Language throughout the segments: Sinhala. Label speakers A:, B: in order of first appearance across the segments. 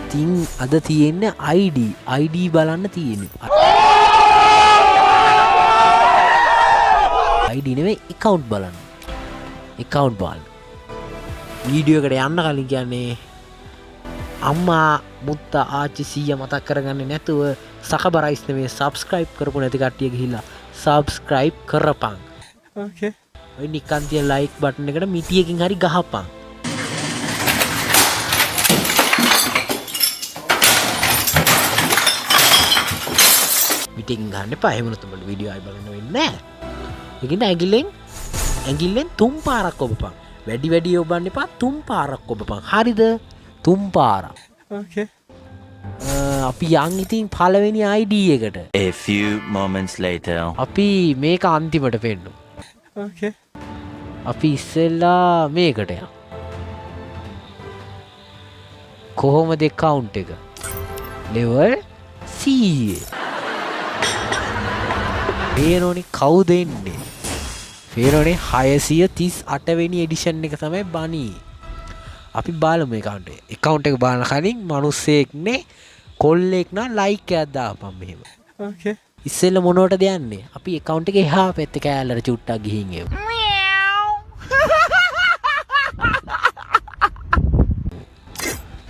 A: ඉතින් අද තියෙන්නේ ID බලන්න තියෙන්නේ. ID නෙවෙයි account බලන්න. account බලන්න. වීඩියෝ එකට යන්න කලින් කියන්නේ අම්මා මුත්තා ආච්චි සීයා මතක් කරගන්නේ නැතුව සකබරයිස් නෙවෙයි subscribe කරපු නැති කට්ටිය ගිහිල්ලා subscribe කරපන්.
B: Okay.
A: ඔය නිකන් තිය like button එකට මිටියකින් හරි ගහපන්. මිටියකින් ගහන්න එපා. එහෙම නැත්නම් උඹට වීඩියෝ ආයි බලන්න වෙන්නේ නැහැ. ඒකින් ඇඟිල්ලෙන් 3 පාරක් ඔබපන්. වැඩි ඔබන්න එපා 3 පාරක් ඔබපන්. හරිද? 3 පාරක්.
B: Okay.
A: අපි යන් ඉතින් පළවෙනි ID එකට.
C: A few moments later.
A: අපි මේක අන්තිමට පෙන්නමු.
B: Okay.
A: අපි ඉස්සෙල්ලා මේකට යමු. කොහොමද account එක? level 100. පේනෝනේ කවුද එන්නේ? පේනෝනේ 638 වෙනි එඩිෂන් එක තමයි බනී. අපි බලමු account එක බලන කලින් මිනිස්සෙක්නේ කොල්ලෙක් නම් like එකක් දාපන් මෙහෙම.
B: Okay.
A: ඉස්සෙල්ලා මොනවටද යන්නේ? අපි account එකේ එහා පැත්තේ කෑල්ලට චුට්ටක් ගිහින් එමු.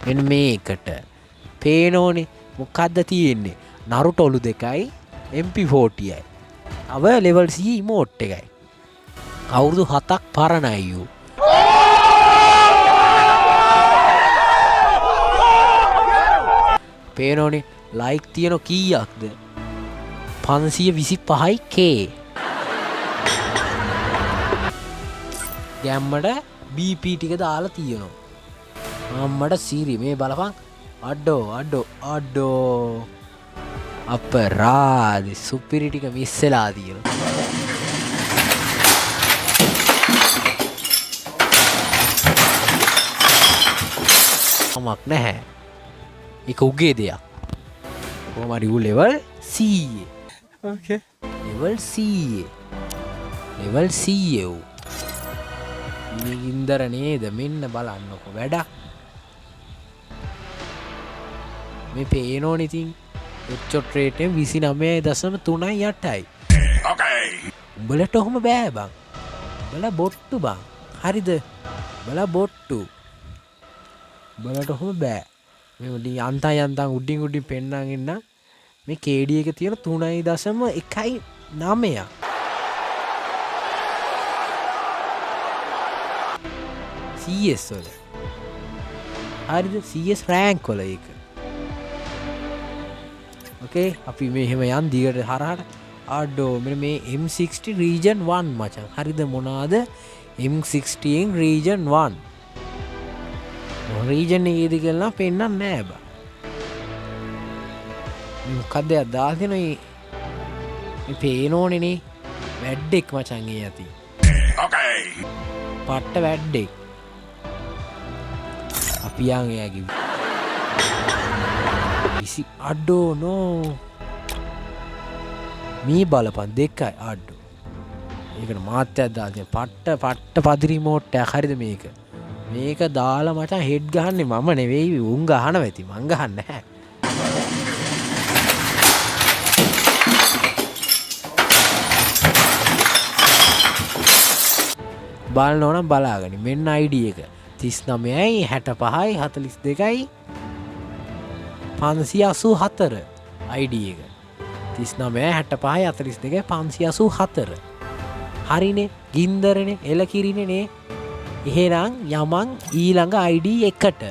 A: මෙන්න මේකට පේනෝනේ මොකද්ද තියෙන්නේ? නරුටෝ ඔලු දෙකයි MP40යි. අව level 100 emote එකයි. අවුරුදු 7ක් පරණයි යූ. පේනෝනේ like තියෙන කීයක්ද? 525k. ගැම්මට BP ටික දාලා තියෙනවා. අම්මට සීරි මේ බලපන්. අඩෝ අපරාධි සුපිරි ටික මිස් වෙලා තියෙනවා. කමක් නැහැ. ඒක උගේ දෙයක්. කොහොම හරි ඌ level 100.
B: Okay.
A: level 100. level 100 ඌ. නිගින්දර නේද? මෙන්න බලන්නකො වැඩක්. මේ පේනෝනේ ඉතින් එච්චොට් රේට් එක 29.38යි.
C: Okay.
A: උඹලට ඔහොම බෑ බං. උඹලා බොට්ටු බං. හරිද? උඹලා බොට්ටු. උඹලට ඔහොම බෑ. මේ යන්තම් උඩින් පෙන්නන් ඉන්න මේ KD එක තියෙන 3.19. CS වල. හරිද? CS rank වල ඒක. Okay, අපි මෙහෙම යන් දිගට හරහට අඩෝ මෙන්න මේ M60 region 1 මචං. හරිද මොනවාද? M60 region 1. region එකේද කියලා පෙන්නන්නේ නැහැ බා. මොකද්ද දාගෙන මේ පේනෝනේ නේ වැඩෙක් මචං ඒ යති.
C: Okay.
A: පට්ට වැඩෙක්. අපි යන් එයාගේ ඉසි අඩෝ නෝ මේ බලපන් දෙකයි අඩෝ. ඒකට මාත්‍යයක් දාගෙන පට්ට පදිරි මෝට්ටයක් හරිද මේක. මේක දාලා මචං හෙඩ් ගහන්නේ මම නෙවෙයි උන් ගහනවා ඇති මං ගහන්නේ නැහැ. බලනවනම් බලාගනි. මෙන්න ID එක 39යි 65යි 42යි 584 ID එක 39යි 65යි 42යි 584. හරිනේ ගින්දරනේ එලකිරිනේ නේ. එහෙනම් යමන් ඊළඟ ID එකට.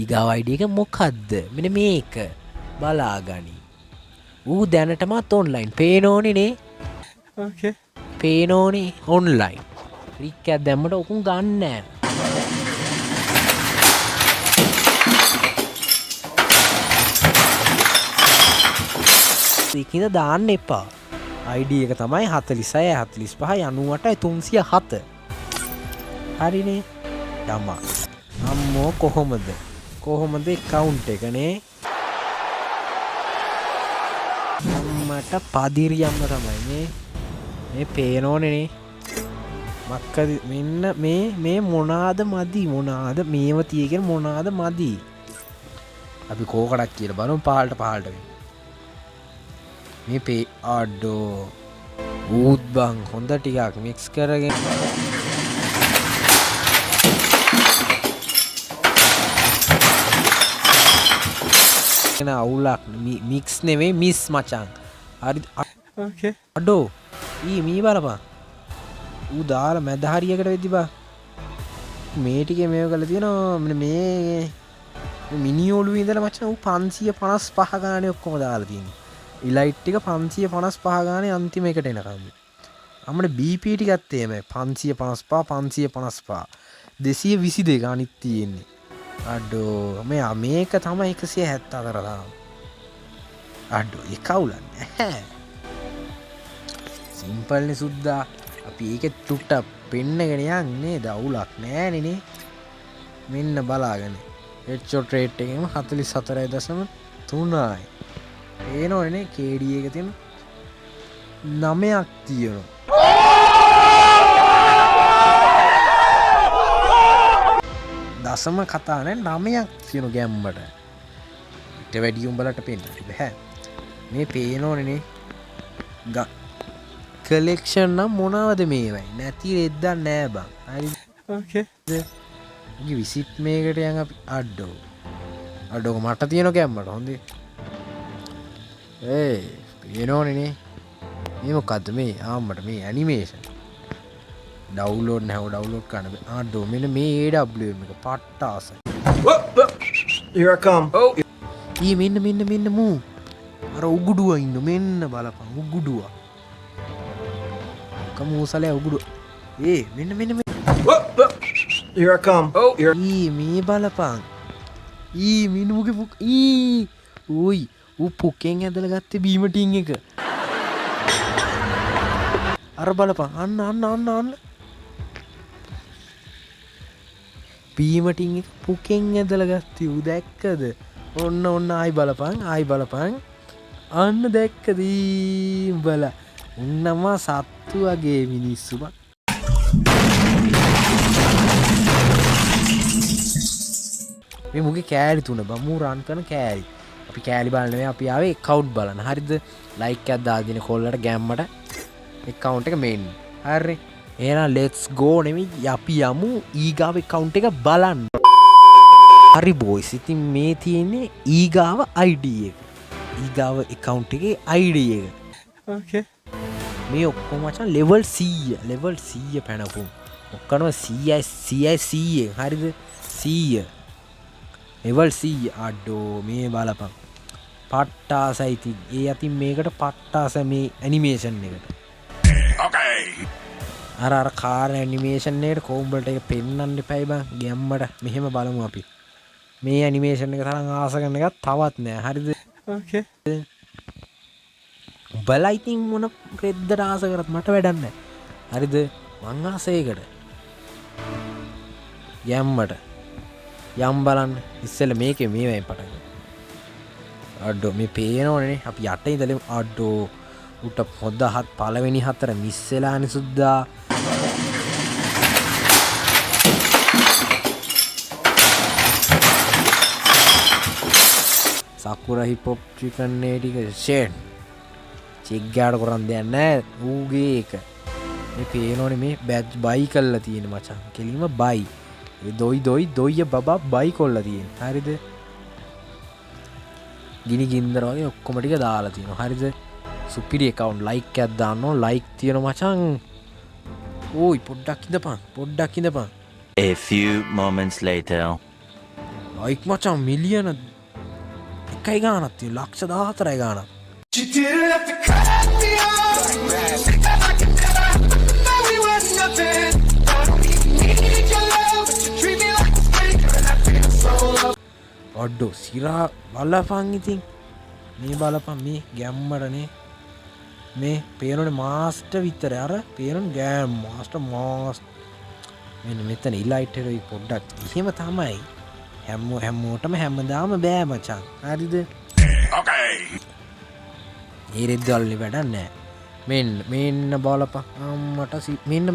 A: ඊගාව ID එක මොකද්ද? මෙන්න මේක බලාගනි. ඌ දැනටමත් online පේනෝනේ නේ.
B: Okay.
A: පේනෝනේ online. ක්ලික් එකක් දැම්මට උකුන් ගන්න නැහැ. ඒකින්ද දාන්න එපා. ID එක තමයි 46 45 98 307. හරිනේ. යමා. අම්මෝ කොහොමද account එකනේ. අම්මට පදිරියම්ම තමයි මේ පේනෝනේ නේ. මක්කද මෙන්න මේ මොනාද මදි මොනාද මේව තියගෙන මොනාද මදි. අපි කෝකටක් කියලා බලමු පහළට වෙන්න. මේ පේ අඩෝ ඌත් බං හොඳ ටිකක් මික්ස් කරගෙන අවුලක් මික්ස් නෙවෙයි මිස් මචං. හරි
B: Okay.
A: අඩෝ මී බලපන්. ඌ දාලා මැද හරියකට වෙද්දි බා මේ ටිකේ මේව කරලා තියෙනවා මේ මිනි ඔළුවේ ඉඳලා මචං ඌ 555 ගානේ ඔක්කොම දාලා තියෙනවා. ඉලයිට් ටික 555 ගානේ අන්තිම එකට එනකම්. අපේ BP ටිකත් එහෙමයි 555 555 222 අනිත් තියෙන්නේ. අඩෝ මේක තමයි 174 දාම. අඩෝ ඒ කවුලක් නැහැ. සිම්පල් නේ සුද්දා. අපි ඒකෙත් චුට්ටක් පෙන්නගෙන යන්නේ දවුලක් නෑනේ නේ. මෙන්න බලාගෙන. හෙඩ්ෂොට් රේට් එකෙම 44.3යි. පේනවනේ KD එක තියෙන 9ක් තියෙනවා. දසම කතා නෑ 9ක් තියෙන ගැම්මට. ඊට වැඩි උඹලට පෙන්නන්න බෑ. මේ පේනෝනේ කලෙක්ෂන් නම් මොනවද මේවයි නැති රෙද්දක් නෑ බං. හරිද?
B: Okay.
A: ඉතින් විසිට් මේකට යන් අපි අඩෝ මට තියෙන ගැම්මට හොඳේ. පේනෝනේ නේ. මේ මොකද්ද මේ ආම්මට මේ ඇනිමේෂන් ඩවුන්ලෝඩ් නැව ඩවුන්ලෝඩ් කරන්න බෑ. අඩෝ මෙන්න මේ AWM එක පට්ටාසයි.
B: Here I come. Oh.
A: මෙන්න මූ අර උගුඩුව ඉන්න මෙන්න බලපන් උගුඩුව කමූසලේ උගුඩුව මෙන්න
B: Here I come. Oh.
A: මේ බලපන් මිනුගේ පුක් ඕයි ඌ පුකෙන් ඇදලා ගත්තේ බීම ටින් එක අර බලපන් අන්න බීම ටින් එක පුකෙන් ඇදලා ගත්තේ ඌ දැක්කද? ඔන්න ආයි බලපන් අන්න දැක්කද බල උන්නම සත්තු වගේ මිනිස්සු බං. මේ මුගේ කෑලි තුන බං මූ රන් කරන කෑලි. අපි කෑලි බලන්න නෙවෙයි අපි ආවේ account බලන්න. හරිද? like එකක් දාලා දින කොල්ලට ගැම්මට account එක මෙන්න. හරි. එහෙනම් let's go නෙවෙයි අපි යමු ඊගාව account එක බලන්න. හරි බෝයිස් ඉතින් මේ තියෙන්නේ ඊගාව ID එක. ඊගාව account එකේ ID එක.
B: Okay.
A: මේ ඔක්කොම මචං level 100 පැනපු. ඔක්කොම 100 හරිද? 100 level 100 අඩෝ මේ බලපන්. පට්ටාසයි ඉතින්. ඒ අතින් මේකට පට්ටාස මේ ඇනිමේෂන් එකට.
C: Okay.
A: අර කාර් ඇනිමේෂන් එකට කොම්බලට එක පෙන්වන්න එපයි බං. ගැම්මට මෙහෙම බලමු අපි. මේ ඇනිමේෂන් එක තරම් ආස කරන එකක් තවත් නෑ. හරිද?
B: Okay.
A: උඹලා ඉතින් මොන රෙද්දට ආස කරත් මට වැඩක් නෑ. හරිද? මං ආසයකට. ගැම්මට. යම් බලන්න. ඉස්සෙල්ලා මේකේ මේවයි පටන්. අඩෝ මේ පේනවනේ අපි යට ඉඳලා අඩෝ උට පොද පළවෙනි හතර මිස් වෙලානේ සුද්දා. සකුරා හිප් හොප් චිකන් නේ ටික ෂේඩ් චෙක් ගාඩ කරන් දෙයක් නැහැ ඌගේ එක. මේ පේනෝනේ මේ බැච් බයි කරලා තියෙන මචං. කෙලිම බයි. ඒ දොයි බබා බයි කොල්ලා තියෙන. හරිද? ගිනි ගින්දර වගේ ඔක්කොම ටික දාලා තියෙනවා. හරිද? සුපිරි account like එකක් දාන්න ඕන. like තියෙනවා මචං. ඕයි පොඩ්ඩක් ඉඳපන්.
C: A few moments later.
A: like මචං මිලියන එකයි ගානක් තියෙන. ලක්ෂ 14යි ගානක්.
D: You didn't have to cut me off like that we were nothing. I don't even need your love, but you treat me like a stranger and I feel so low.
A: අඩෝ සිරා බලපන් ඉතින්. මේ බලපන් මේ ගැම්මටනේ. මේ පේනෝනේ මාස්ටර් විතර අර පේනෝනේ ගෑම් මාස්ටර් මෙන්න මෙතන ඉලයිට් එකේ පොඩ්ඩක් එහෙම තමයි. හැමෝටම හැමදාම බෑ මචං. හරිද?
C: Okay.
A: ඒ රෙද්දල්ලි වැඩක් නෑ. මෙන්න බලපන් අම්මට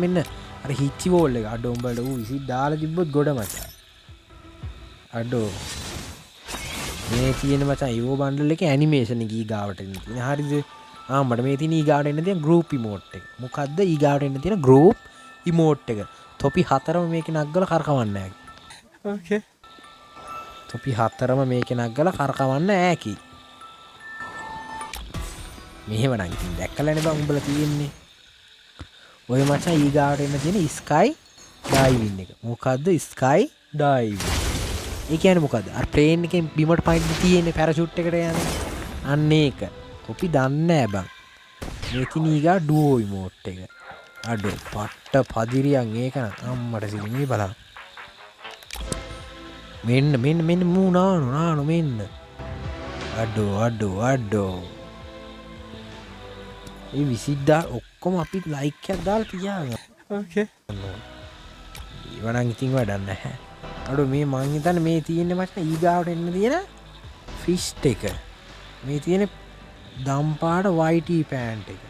A: මෙන්න අර හිච්චි බෝල් එක අඩෝ උඹට ඌ විසි දාලා තිබ්බොත් ගොඩ මචං. අඩෝ මේ තියෙන මචං ඉවෝ බන්ඩල් එකේ ඇනිමේෂන් එක ඊගාවට එන්න තියෙන. හරිද? මට මේ තියෙන ඊගාවට එන්න තියෙන ගෲප් ඉමෝට් එක. මොකද්ද ඊගාවට එන්න තියෙන ගෲප් ඉමෝට් එක? තොපි 4ම මේකේ නග්ගලා කරකවන්න ඈ.
B: Okay.
A: තොපි 4ම මේකේ නග්ගලා කරකවන්න ඈකි. මෙහෙම නම් ඉතින් දැක්කලානේ බං උඹලා තියෙන්නේ. ඔය මචං ඊගාවට එන්න තියෙන ස්කයි ඩයිවින් එක. මොකද්ද ස්කයි ඩයිවින්? ඒ කියන්නේ මොකද්ද? අර ප්ලේන් එකෙන් බිමට පයින්න තියෙන්නේ පැරෂූට් එකට යන්නේ. අන්න ඒක. කොපි දන්නේ නැහැ බං. මේ තියෙන ඊගා ඩුවෝ ඉමෝට් එක. අඩෝ පට්ට පදිරියන් ඒක නම් අම්මට සිලි මේ බලන්න. මෙන්න මූ නානු මෙන්න. අඩෝ. ඒ විසිද්දා ඔක්කොම අපි ලයික් එකක් දාලා තියාගන්න.
B: Okay.
A: ඒවනම් ඉතින් වැඩක් නැහැ. අඩෝ මේ මං හිතන්නේ මේ තියෙන්නේ මචං ඊගාවට එන්න තියෙන ෆිෂ් එක. මේ තියෙන දම්පාට YT පෑන්ට් එක.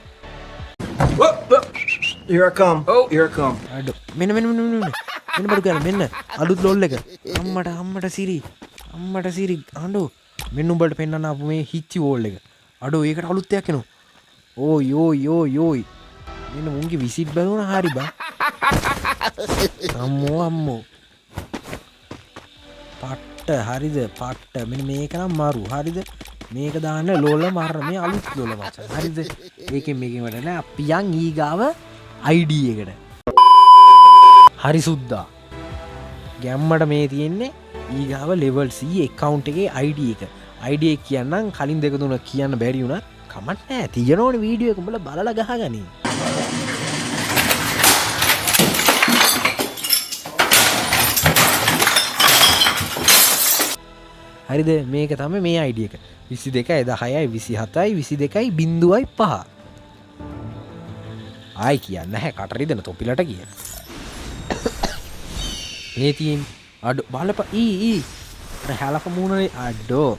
B: Here I come. Oh, here I come.
A: අඩෝ මෙන්න බඩු කරලා මෙන්න අලුත් ලෝල් එක. අම්මට සිරි අඬෝ මෙන්න උඹට පෙන්නන්න ආපු මේ හිච්චි වෝල් එක. අඩෝ ඒකට අලුත් එකක් එනවා. ඕයි මෙන්න මුන්ගේ විසිට් බලුණා හරි බං. අම්මෝ පට්ට හරිද පට්ට මෙන්න මේක නම් මරු හරිද මේක දාන්න ලෝල මර මේ අලුත් ලෝල මචං හරිද මේකෙන් වැඩ නෑ අපියන් ඊගාව ID එකට හරි සුද්දා ගැම්මට මේ තියෙන්නේ ඊගාව level C account එකේ ID එක කියන්නම් කලින් දෙක තුන කියන්න බැරි වුණත් කමක් නෑ තියෙනවනේ වීඩියෝ එක උඹලා බලලා ගහගනි. හරිද මේක තමයි මේ ID එක 22 10යි 27යි 22යි 0.5 ආයි කියන්න නැහැ කට රිදෙන තොපිලට කිය මේ තියෙන අඩ බලප ඊ අර හැලප මූණේ අඩෝ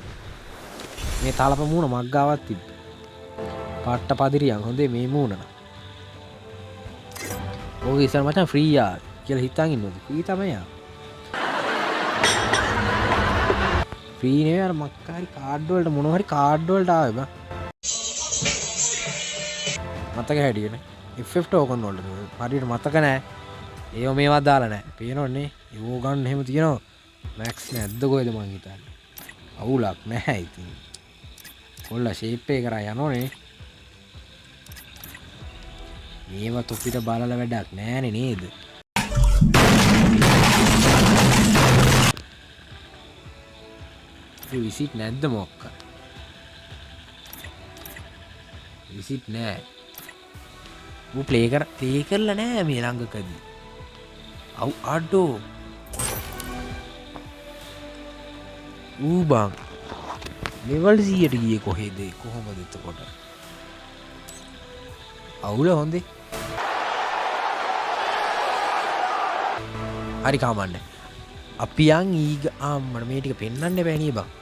A: මේ තාලප මූණ මග්ගාවක් තිබ්බ පට්ට පදිරියන් හොඳේ මේ මූණ නම් ඕක ඉස්සර මචං ෆ්‍රී යා කියලා හිතන් ඉන්නවද ෆ්‍රී තමයි යා ෆ්‍රී නේ අර මක්කාරි කාඩ් වලට මොන හරි කාඩ් වලට ආවේ බං මතක හැටියනේ FF ටෝකන් වලට හරියට මතක නැහැ ඒව මේවා දාලා නැහැ පේනවනේ ඒව ගන්න එහෙම තියෙනවා මැක්ස් නැද්ද කොහෙද මං හිතන්නේ අවුලක් නැහැ ඉතින් කොල්ලා ෂේප් එක කරා යනෝනේ මේවා තොපිට බලලා වැඩක් නැහැනේ නේද විසිට් නැද්ද මොක්ක විසිට් නෑ ඌ ප්ලේ කරලා නෑ මේ ළඟකදී අව් අඩෝ ඌ බං ලෙවල් 100ට ගියේ කොහෙද කොහොමද එතකොට අවුල හොඳේ හරි කමන්නේ අපි යන් ඊග අම්මට මේ ටික පෙන්වන්න බෑනේ බං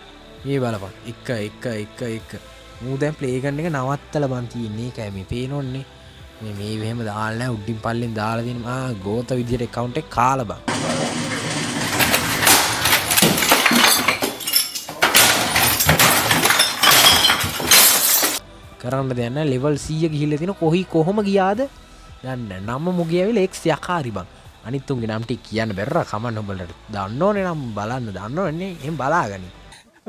A: මේ බලපන් එක මූ දැන් ප්ලේ කරන එක නවත්තලා බං තියෙන්නේ ඒකයි මේ පේනෝන්නේ මේ එහෙම දාලා නැහැ උඩින් පල්ලෙන් දාලා දෙන ගෝත විදියට account එක කාලා බං කරන්න දෙයක් නැහැ level 100 ගිහිල්ලා තියෙන කොහොම ගියාද යන්න නම මුගේ ඇවිල්ලා X යකාරි බං අනිත් උන්ගේ නම් ටික කියන්න බැරර කමන්න ඔබලට දන්නෝනේ නම් බලන්න දන්නෝනේ එහෙන් බලාගනි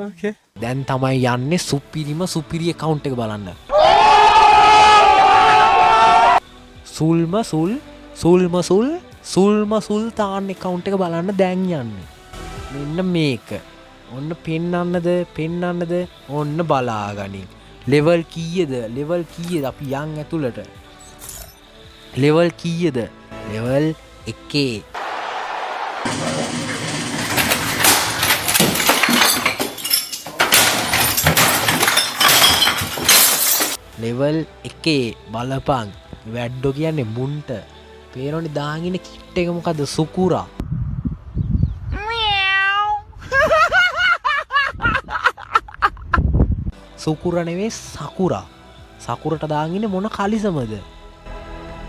B: Okay.
A: දැන් තමයි යන්නේ සුපිරි account එක බලන්න සුල්තාන් account එක බලන්න දැන් යන්නේ මෙන්න මේක ඔන්න පෙන්නන්නද ඔන්න බලාගනි level කීයද අපි යන් ඇතුළට level කීයද level එකේ ලෙවල් එකේ බලපං වැඩ්ඩෝ කියන්නේ මුන්ට පේනෝනි දාගෙන කිට්ට එක මොකද සුකුරා සුකුර නෙවෙයි සකුරට දාගෙන මොන කලිසමද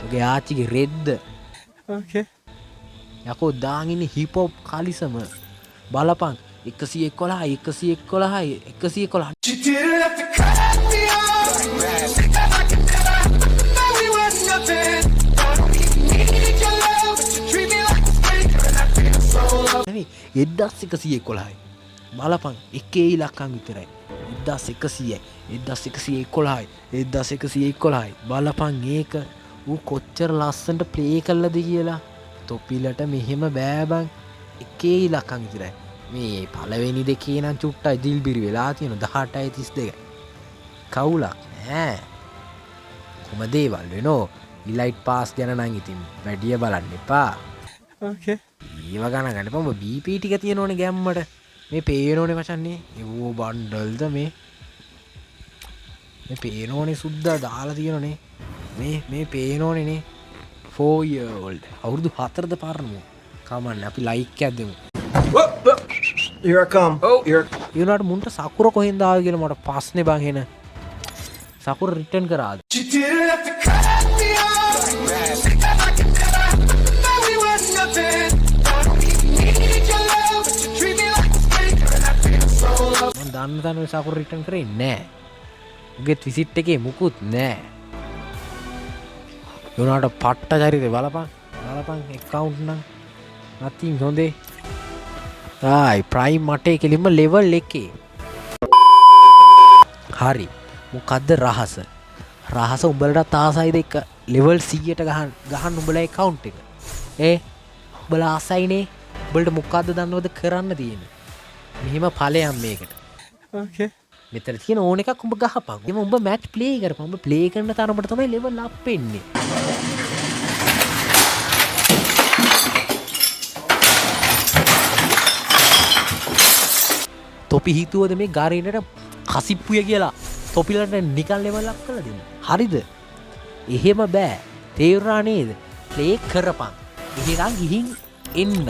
A: ඔගේ ආච්චිගේ රෙද්ද
B: Okay.
A: යකෝ දාගෙන hip hop කලිසම බලපං
D: You didn't have to cut me off. Like it never happened. That we were nothing. Don't need your love, but you treat me like a stranger, and I feel so lost.
A: 1111යි බලපන් එකේ ඉලක්කම් විතරයි 1111යි බලපන් ඒක ඌ කොච්චර ලස්සනට ප්ලේ කළාද කියලා තොපිලට මෙහෙම බෑ බං එකේ ඉලක්කම් විතරයි මේ පළවෙනි දෙකේ නම් චුට්ටයි දිල්බිරි වෙලා තියෙන 18:32 කවුලක් නෑ කොහම දේවල් වෙනෝ ඉලයිට් පාස් ගැන නම් ඉතින් වැඩිය බලන්න එපා
B: Okay.
A: ඒව ගණ ගන්න පම BP ටික තියෙනවනේ ගැම්මට මේ පේනෝනේ මචන්නේ ඒවෝ බණ්ඩල්ද මේ පේනෝනේ සුද්දා දාලා තියෙනනේ මේ පේනෝනේනේ 4 year old අවුරුදු 4ද පාරමු කමන්න අපි ලයික් එකක් දෙමු
B: Here I come. Oh, here.
A: ඊුණාට මුන්ට සකුර කොහෙන්ද ආවේ කියලා මට ප්‍රශ්නේ බං එන සකුර රිටර්න් කරාද
D: You didn't have to cut me off. Like it never happened. That we were nothing. Don't need your love, but you treat me like a stranger, and I feel so lost.
A: මම දන්න තැන ඔය සකුර රිටර්න් කරේ නෑ උගේ විසිට් එකේ මුකුත් නෑ ඊුණාට පට්ට චරිතේ බලපන් account නම් nothing හොඳේ ආයි ප්‍රයිම් මට කෙලින්ම ලෙවල් එකේ හරි මොකද්ද රහස උඹලට ආසයිද එක ලෙවල් 100ට ගහන්න උඹලා account එක උඹලා ආසයිනේ උඹලට මොකද්ද දන්නවද කරන්න තියෙන්නේ මෙහෙම ඵලයන් මේකට
B: Okay.
A: මෙතන තියෙන ඕන එකක් උඹ ගහපන් එහම උඹ මැච් ප්ලේ කරපන් උඹ ප්ලේ කරන තරමට තමයි ලෙවල් අප් වෙන්නේ තොපි හිතුවද මේ ගාරීනට කසිප්පුය කියලා තොපිලට නිකන් ලෙවල් අප් කරලා දෙන්න හරිද එහෙම බෑ තේරුණා නේද ප්ලේ කරපන් එහෙනම් ගිහින් එන්න